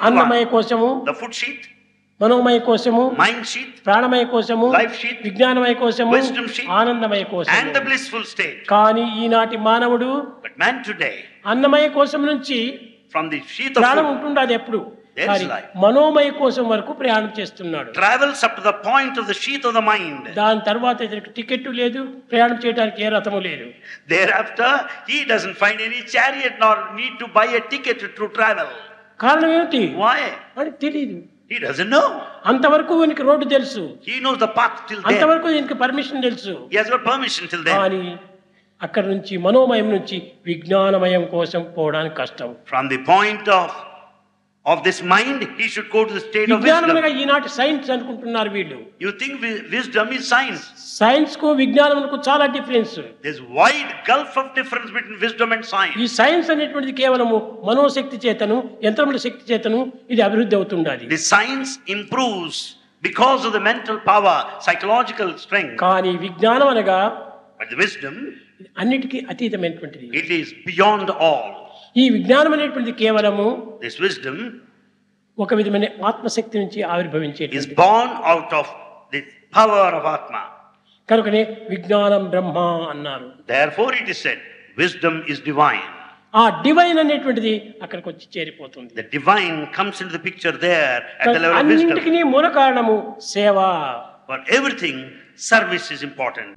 అన్నమయ కోశము, the food sheath, మనోమయ కోశము, mind sheath, ప్రాణమయ కోశము, life sheath, విజ్ఞానమయ కోశము, wisdom sheath, ఆనందమయ కోశము, and the blissful state. కానీ ఈనాటి మానవుడు But man today, అన్నమయ కోశం నుంచి from the sheath of ప్రాణం food, ఉంటుండదు ఎప్పుడు, There is కానీ life. మనోమయ కోశం వరకు ప్రయాణం చేస్తున్నాడు. travels up to the point of the sheath of the mind. దాని తర్వాత ఇతనికి టికెట్ లేదు, ప్రయాణం చేయడానికి ఏ రథము లేదు. Thereafter, he doesn't find any chariot nor need to buy a ticket to travel. కారణం ఏమిటి? Why? వాడికి తెలియదు. He doesn't know. అంతవరకు ఈయనకి రోడ్డు తెలుసు, He knows the path till then. అంతవరకు ఈయనకి పర్మిషన్ తెలుసు. He has got permission till then. కానీ అక్కడి నుంచి మనోమయం నుంచి విజ్ఞానమయం కోసం పోవడానికి కష్టం. From the point of this mind, he should go to the state of విజ్ఞానమనగా wisdom. ఈనాటి సైన్స్ అనుకుంటున్నారు వీళ్ళు. You think wisdom is science. Science కు విజ్ఞానమునకు చాలా difference. There's wide gulf of difference between wisdom and ఈ science. సైన్స్ అనేటువంటిది కేవలము మనోశక్తి చేతను, యంత్రముల శక్తి చేతను ఇది అభివృద్ధి అవుతుండాలి. The science improves because of the mental power, psychological strength. కానీ విజ్ఞానం అనగా But the wisdom, అన్నిటికీ అతీతమైనటువంటిది. it is beyond all. ఈ విజ్ఞానం అనేటువంటిది కేవలము This wisdom ఒక విధమైన ఆత్మశక్తి నుంచి is ఆవిర్భవించేది. born out of the power of Atma. కనుకనే విజ్ఞానం బ్రహ్మ అన్నారు. Therefore it is said, wisdom is divine. ఆ డివైన్ అనేటువంటిది అక్కడికి వచ్చి చేరిపోతుంది. The divine comes into the picture there at the level of wisdom. అన్నింటికి మూల కారణము సేవ. For everything, service is important.